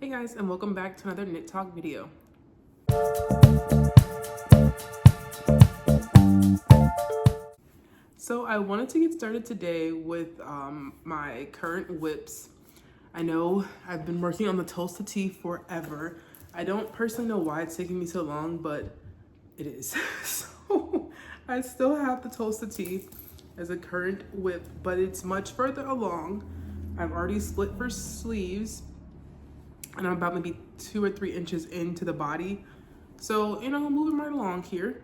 Hey guys, and welcome back to another Knit Talk video. So I wanted to get started today with my current whips. I know I've been working on the Tolsta Tee forever. I don't personally know why it's taking me so long, but it is. So I still have the Tolsta Tee as a current whip, but it's much further along. I've already split for sleeves, and I'm about maybe 2 or 3 inches into the body. So, you know, moving right along here.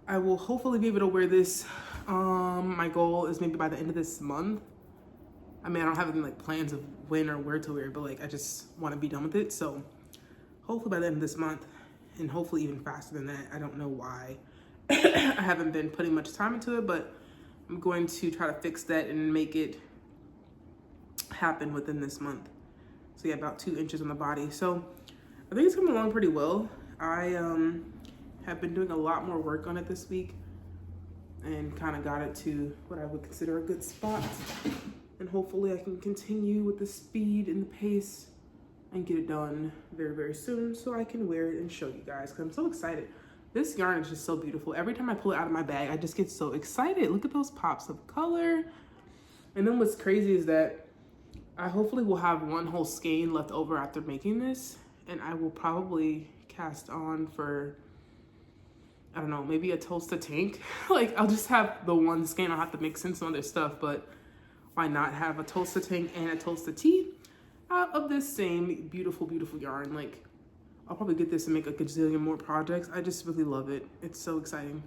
I will hopefully be able to wear this. My goal is maybe by the end of this month. I mean, I don't have any like plans of when or where to wear it, but like I just want to be done with it. So hopefully by the end of this month, and hopefully even faster than that. I don't know why I haven't been putting much time into it, but I'm going to try to fix that and make it happen within this month. So yeah, about 2 inches on the body. So I think it's coming along pretty well. I have been doing a lot more work on it this week and kind of got it to what I would consider a good spot. And hopefully I can continue with the speed and the pace and get it done very, very soon so I can wear it and show you guys, because I'm so excited. This yarn is just so beautiful. Every time I pull it out of my bag, I just get so excited. Look at those pops of color. And then what's crazy is that I hopefully will have one whole skein left over after making this, and I will probably cast on for, I don't know, maybe a Tolsta tank. Like I'll just have the one skein. I'll have to mix in some other stuff, but why not have a Tolsta tank and a Tolsta Tee out of this same beautiful, beautiful yarn? Like I'll probably get this and make a gazillion more projects. I just really love it. It's so exciting.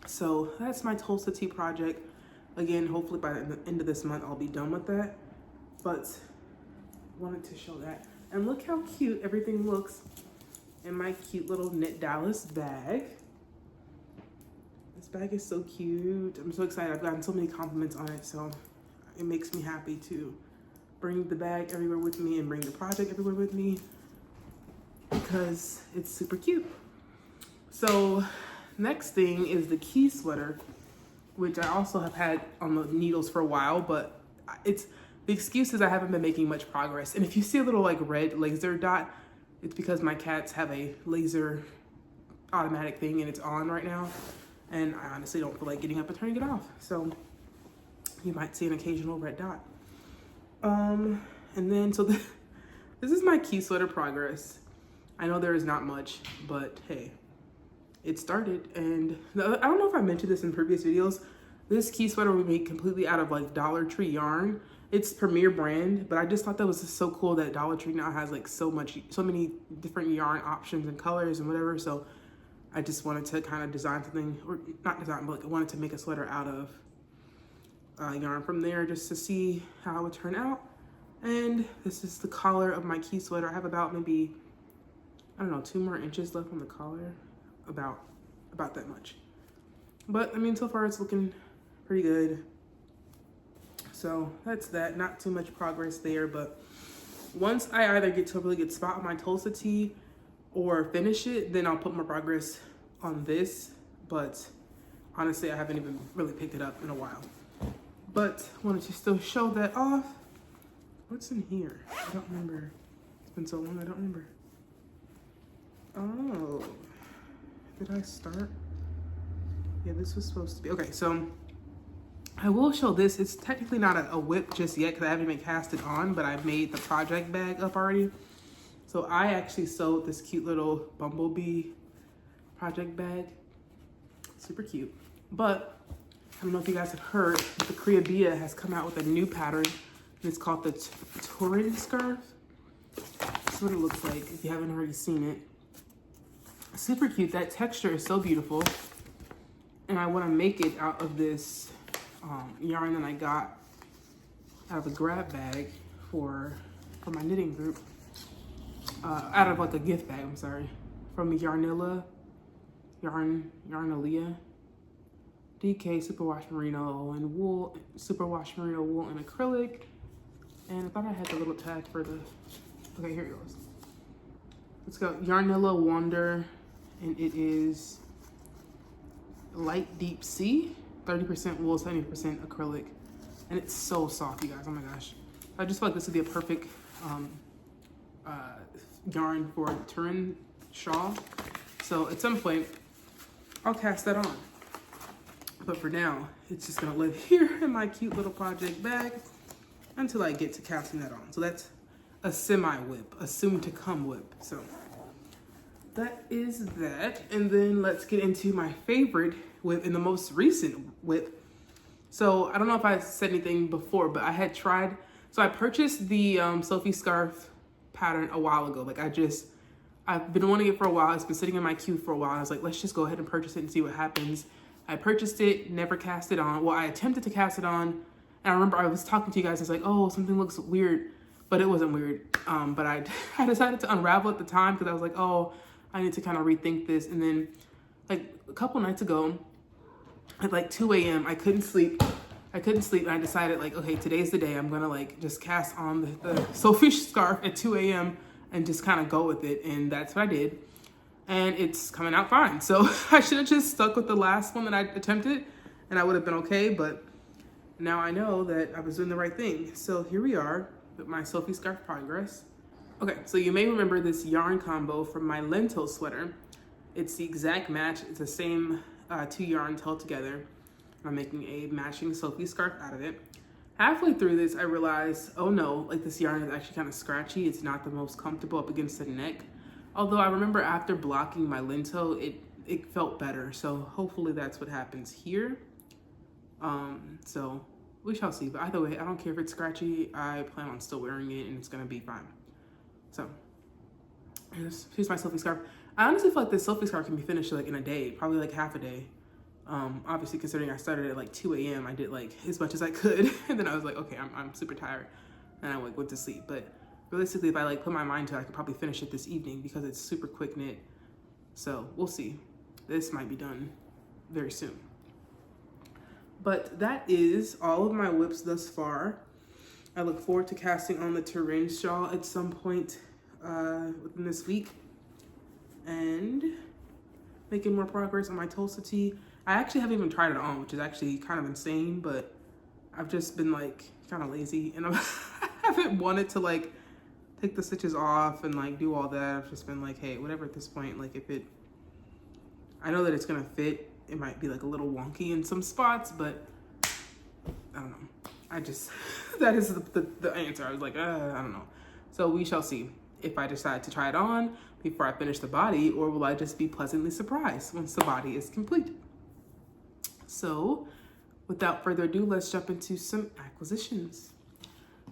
So that's my Tolsta Tee project. Again, hopefully by the end of this month, I'll be done with that. But wanted to show that. And look how cute everything looks in my cute little Knit Dallas bag. This bag is so cute. I'm so excited. I've gotten so many compliments on it, so it makes me happy to bring the bag everywhere with me and bring the project everywhere with me because it's super cute. So next thing is the key sweater, which I also have had on the needles for a while, but the excuse is I haven't been making much progress. And if you see a little like red laser dot, it's because my cats have a laser automatic thing and it's on right now. And I honestly don't feel like getting up and turning it off. So you might see an occasional red dot. And then, so this is my key sweater progress. I know there is not much, but hey, it started. And I don't know if I mentioned this in previous videos. This key sweater we made completely out of like Dollar Tree yarn. It's Premier brand, but I just thought that was just so cool that Dollar Tree now has like so many different yarn options and colors and whatever. So I just wanted to kind of design something, or not design, but like I wanted to make a sweater out of yarn from there just to see how it would turn out. And this is the collar of my key sweater. I have about maybe, I don't know, 2 more inches left on the collar, about that much. But I mean, so far it's looking pretty good. So that's that. Not too much progress there, but once I either get to a really good spot on my Tolsta Tee or finish it, then I'll put more progress on this. But honestly, I haven't even really picked it up in a while. But wanted to still show that off. What's in here? I don't remember. It's been so long, I don't remember. Oh, did I start? Yeah, this was supposed to be, okay, so I will show this. It's technically not a whip just yet because I haven't even cast it on, but I've made the project bag up already. So I actually sewed this cute little bumblebee project bag. Super cute. But I don't know if you guys have heard, the Creabia has come out with a new pattern, and it's called the Torrin scarf. That's what it looks like if you haven't already seen it. Super cute. That texture is so beautiful. And I want to make it out of this yarn that I got out of a grab bag for my knitting group. Out of like a gift bag, I'm sorry. From Yarnalia. DK Superwash Merino and wool, Superwash Merino wool and acrylic. And I thought I had the little tag for the, okay, here it goes. It's got Yarnilla Wonder, and it is light deep sea, 30% wool, 70% acrylic. And it's so soft, you guys, oh my gosh. I just feel like this would be a perfect yarn for Torrin Shawl. So at some point, I'll cast that on. But for now, it's just gonna live here in my cute little project bag until I get to casting that on. So that's a semi-whip, a soon-to-come whip. So that is that. And then let's get into my favorite whip and the most recent whip. So I don't know if I said anything before, but I had tried, so I purchased the Sophie scarf pattern a while ago. Like I've been wanting it for a while. It's been sitting in my queue for a while. I was like, let's just go ahead and purchase it and see what happens. I purchased it, never cast it on. Well, I attempted to cast it on, and I remember I was talking to you guys. I was like, oh, something looks weird, but it wasn't weird. But I decided to unravel at the time because I was like, oh, I need to kind of rethink this. And then like a couple nights ago at like 2 a.m., I couldn't sleep. And I decided like, okay, today's the day. I'm gonna like just cast on the Sophie scarf at 2 a.m. and just kind of go with it. And that's what I did. And it's coming out fine. So I should have just stuck with the last one that I attempted and I would have been okay. But now I know that I was doing the right thing. So here we are with my Sophie scarf progress. Okay, so you may remember this yarn combo from my lentil sweater. It's the exact match. It's the same 2 yarns held together. I'm making a matching Sophie scarf out of it. Halfway through this, I realized, oh no, like this yarn is actually kind of scratchy. It's not the most comfortable up against the neck. Although I remember after blocking my lentil, it felt better. So hopefully that's what happens here. So we shall see. But either way, I don't care if it's scratchy. I plan on still wearing it and it's gonna be fine. So here's my Sophie scarf. I honestly feel like this Sophie scarf can be finished like in a day, probably like half a day. Obviously considering I started at like 2 a.m. I did like as much as I could. And then I was like, okay, I'm super tired. And I like went to sleep. But realistically, if I like put my mind to it, I could probably finish it this evening because it's super quick knit. So we'll see. This might be done very soon. But that is all of my whips thus far. I look forward to casting on the Torrin Shawl at some point within this week. And making more progress on my Tolsta Tee. I actually haven't even tried it on, which is actually kind of insane, but I've just been like kind of lazy and I haven't wanted to like take the stitches off and like do all that. I've just been like, hey, whatever at this point. Like I know that it's gonna fit. It might be like a little wonky in some spots, but I don't know. That is the answer. I was like, I don't know. So we shall see if I decide to try it on before I finish the body, or will I just be pleasantly surprised once the body is complete. So without further ado, let's jump into some acquisitions.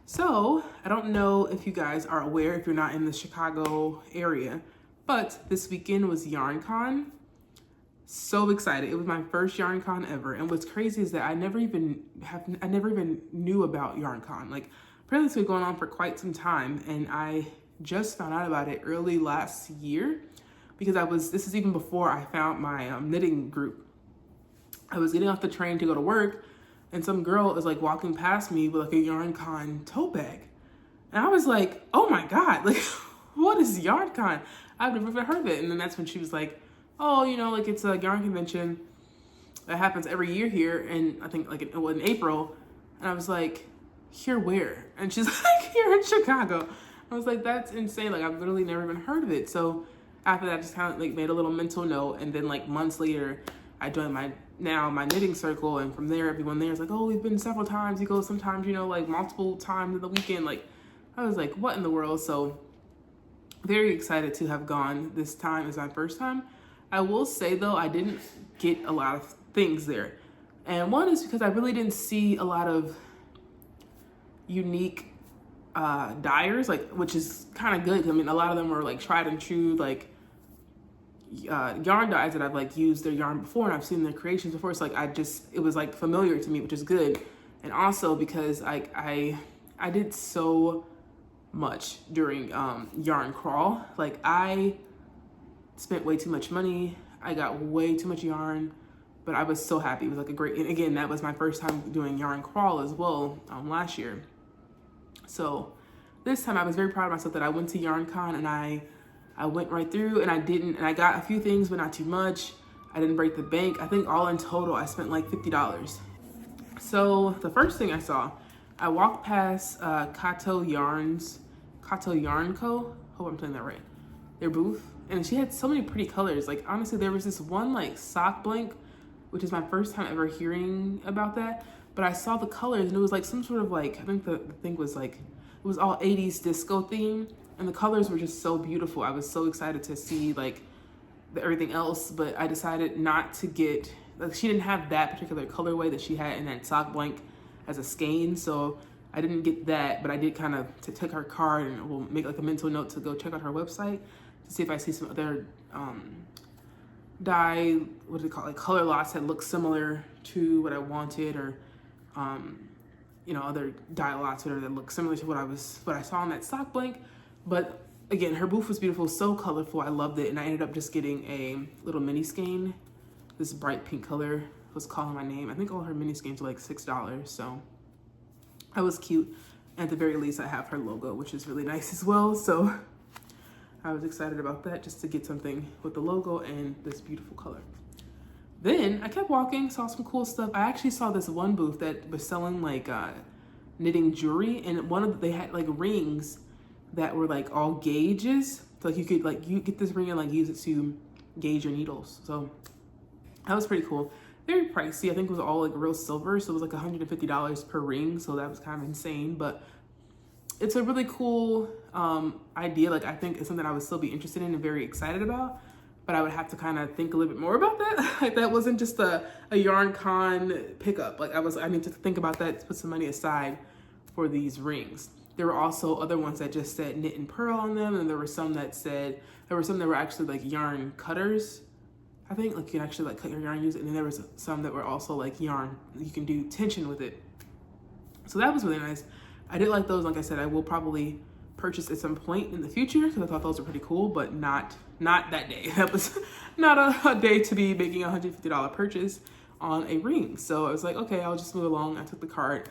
So I don't know if you guys are aware, if you're not in the Chicago area, but this weekend was YarnCon. So excited. It was my first YarnCon ever. And what's crazy is that I never even knew about YarnCon. Like apparently it's been going on for quite some time. And I just found out about it early last year because this is even before I found my knitting group. I was getting off the train to go to work and some girl is like walking past me with like a YarnCon tote bag. And I was like, oh my God, like what is YarnCon? I've never even heard of it. And then that's when she was like, oh, you know, like it's a yarn convention that happens every year here. And I think like in April. And I was like, here where? And she's like, here in Chicago. I was like, that's insane. Like I've literally never even heard of it. So after that, I just kind of like made a little mental note. And then like months later, I joined my knitting circle. And from there, everyone there is like, oh, we've been several times. You go sometimes, you know, like multiple times in the weekend. Like I was like, what in the world? So very excited to have gone this time. It's my first time. I will say though, I didn't get a lot of things there. And one is because I really didn't see a lot of unique dyers, like, which is kind of good. I mean, a lot of them are like tried and true, like yarn dyes that I've like used their yarn before and I've seen their creations before. It's like, it was like familiar to me, which is good. And also because I did so much during yarn crawl. Like I spent way too much money. I got way too much yarn, but I was so happy. It was like a great, and again, that was my first time doing yarn crawl as well last year. So this time I was very proud of myself that I went to YarnCon and I went right through and I got a few things, but not too much. I didn't break the bank. I think all in total, I spent like $50. So the first thing I saw, I walked past Kato yarns Kato Yarn Co. Hope I'm saying that right. Their booth. And she had so many pretty colors. Like, honestly, there was this one like sock blank, which is my first time ever hearing about that. But I saw the colors and it was like some sort of like, I think the thing was like, it was all 80s disco theme. And the colors were just so beautiful. I was so excited to see like everything else, but I decided not to get, like, she didn't have that particular colorway that she had in that sock blank as a skein. So I didn't get that, but I did kind of to take her card and we'll make like a mental note to go check out her website to see if I see some other dye, what do they call it, like color lots that look similar to what I wanted, or you know, other dye lots that look similar to what I saw on that sock blank. But again, her booth was beautiful, so colorful. I loved it, and I ended up just getting a little mini skein. This bright pink color was calling my name. I think all her mini skeins were like $6, so that was cute. At the very least, I have her logo, which is really nice as well. So I was excited about that, just to get something with the logo and this beautiful color. Then I kept walking, saw some cool stuff. I actually saw this one booth that was selling like knitting jewelry, and they had like rings that were like all gauges. So like you get this ring and like use it to gauge your needles. So that was pretty cool. Very pricey. I think it was all like real silver, so it was like $150 per ring. So that was kind of insane, but it's a really cool idea. Like, I think it's something I would still be interested in and very excited about, but I would have to kind of think a little bit more about that. Like, that wasn't just a yarn con pickup. Like, I need to think about that, to put some money aside for these rings. There were also other ones that just said knit and purl on them, and there were some that were actually like yarn cutters. I think like you can actually like cut your yarn, use it, and then there was some that were also like yarn, you can do tension with it. So that was really nice. I did like those. Like I said, I will probably purchase at some point in the future because I thought those were pretty cool, but not that day. That was not a day to be making a $150 purchase on a ring. So I was like, okay, I'll just move along. I took the cart.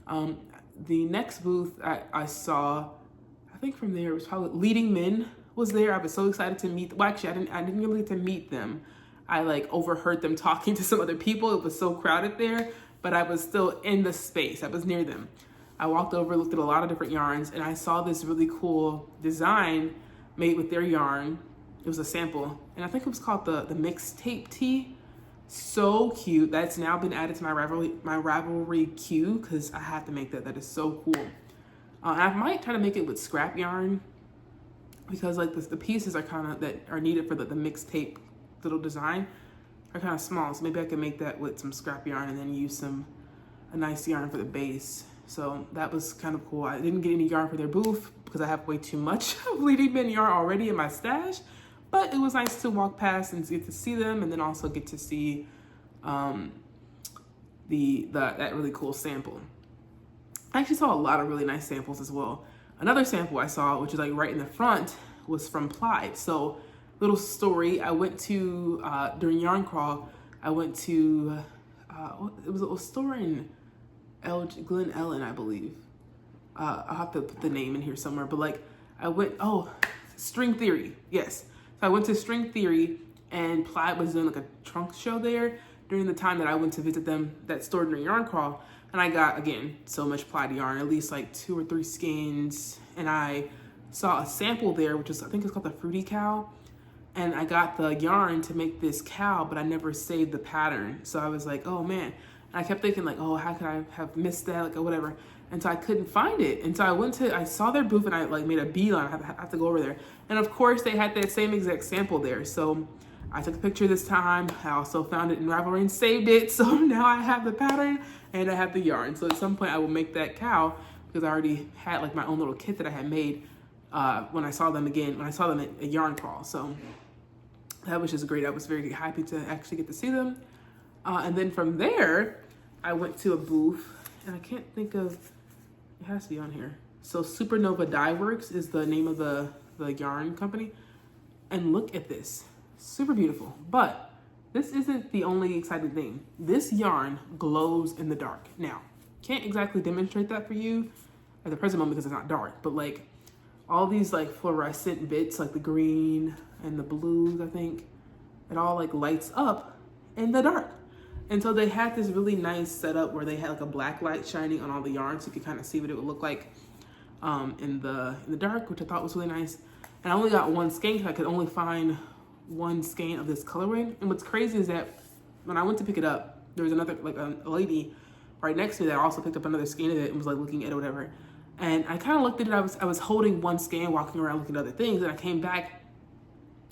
The next booth I saw, I think from there, was probably Leading Men was there. I was so excited to meet. Well, actually, I didn't really get to meet them. I like overheard them talking to some other people. It was so crowded there, but I was still in the space. I was near them. I walked over, looked at a lot of different yarns, and I saw this really cool design made with their yarn. It was a sample, and I think it was called the Mixtape Tee. So cute. That's now been added to my Ravelry queue because I have to make that. That is so cool. I might try to make it with scrap yarn because like the pieces are kind of that are needed for the mixtape little design are kind of small. So maybe I can make that with some scrap yarn and then use a nice yarn for the base. So that was kind of cool. I didn't get any yarn for their booth because I have way too much of Leading Men yarn already in my stash. But it was nice to walk past and get to see them, and then also get to see that really cool sample. I actually saw a lot of really nice samples as well. Another sample I saw, which is like right in the front, was from Plied. So little story, I went to, during Yarn Crawl, I went to, it was a store in Glen Ellen, I believe. I'll have to put the name in here somewhere, but like I went, String Theory, yes. So I went to String Theory, and Plied was doing like a trunk show there during the time that I went to visit them, that store during Yarn Crawl. And I got, again, so much Plied yarn, at least like 2 or 3 skeins. And I saw a sample there, which is, I think it's called the Fruity Cowl. And I got the yarn to make this cowl, but I never saved the pattern. So I was like, oh man. And I kept thinking like, oh, how could I have missed that, like, or whatever. And so I couldn't find it. And so I saw their booth, and I like made a beeline. I have to go over there. And of course they had that same exact sample there. So I took a picture this time. I also found it in Ravelry and saved it. So now I have the pattern and I have the yarn. So at some point I will make that cowl because I already had like my own little kit that I had made when I saw them at Yarn Crawl. So that was just great. I was very happy to actually get to see them. And then from there, I went to a booth, and I can't think of, it has to be on here. So Supernova Dye Works is the name of the yarn company. And look at this, super beautiful. But this isn't the only exciting thing. This yarn glows in the dark. Now, can't exactly demonstrate that for you at the present moment because it's not dark, but like all these like fluorescent bits, like the green and the blues, I think, it all like lights up in the dark. And so they had this really nice setup where they had like a black light shining on all the yarn, so you could kind of see what it would look like in the dark, which I thought was really nice. And I only got one skein because I could only find one skein of this colorway. And what's crazy is that when I went to pick it up, there was another, like a lady right next to me that also picked up another skein of it and was like looking at it or whatever. And I kind of looked at it, I was holding one skein, walking around looking at other things, and I came back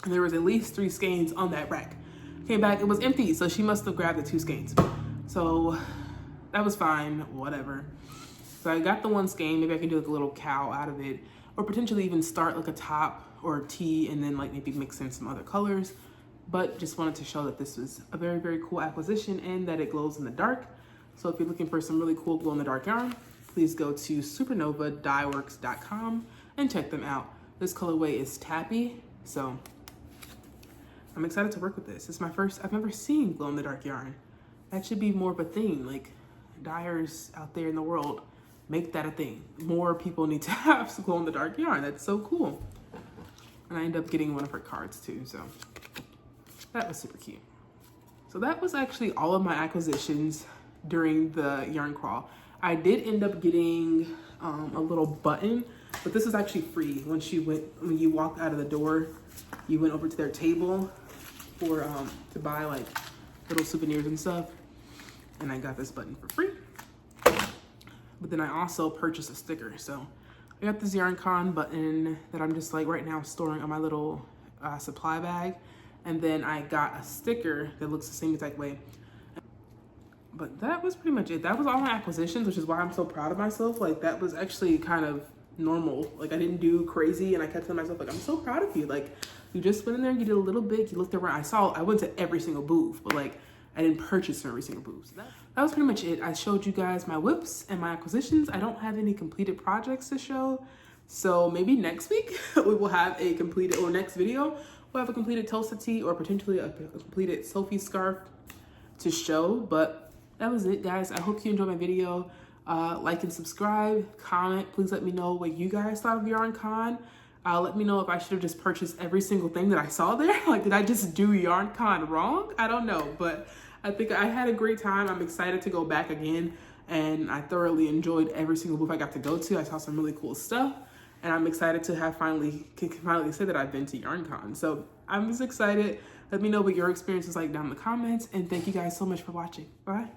and there was at least 3 skeins on that rack. Came back, it was empty, so she must have grabbed the 2 skeins. So that was fine, whatever. So I got the one skein, maybe I can do like a little cowl out of it, or potentially even start like a top or a tee and then like maybe mix in some other colors. But just wanted to show that this was a very, very cool acquisition and that it glows in the dark. So if you're looking for some really cool glow in the dark yarn, please go to supernovadyeworks.com and check them out. This colorway is tappy, so I'm excited to work with this. It's my first, I've never seen glow in the dark yarn. That should be more of a thing. Like, dyers out there in the world, make that a thing. More people need to have some glow in the dark yarn. That's so cool. And I ended up getting one of her cards too, so that was super cute. So that was actually all of my acquisitions during the yarn crawl. I did end up getting a little button, but this is actually free. When you walked out of the door, you went over to their table for to buy like little souvenirs and stuff, and I got this button for free. But then I also purchased a sticker. So I got this YarnCon button that I'm just like right now storing on my little supply bag, and then I got a sticker that looks the same exact way. But that was pretty much it. That was all my acquisitions, which is why I'm so proud of myself. Like, that was actually kind of normal. Like, I didn't do crazy, and I kept telling myself, like, I'm so proud of you. Like, you just went in there, you did a little bit, you looked around. I went to every single booth, but like, I didn't purchase from every single booth. So that was pretty much it. I showed you guys my whips and my acquisitions. I don't have any completed projects to show. So maybe next week we will have a completed, or next video, we'll have a completed Tolsta Tee or potentially a completed Sophie scarf to show. But that was it, guys. I hope you enjoyed my video. Like and subscribe, comment. Please let me know what you guys thought of YarnCon. Let me know if I should have just purchased every single thing that I saw there. Like, did I just do YarnCon wrong? I don't know, but I think I had a great time. I'm excited to go back again, and I thoroughly enjoyed every single booth I got to go to. I saw some really cool stuff, and I'm excited to have finally say that I've been to YarnCon. So I'm just excited. Let me know what your experience is like down in the comments, and thank you guys so much for watching. Bye.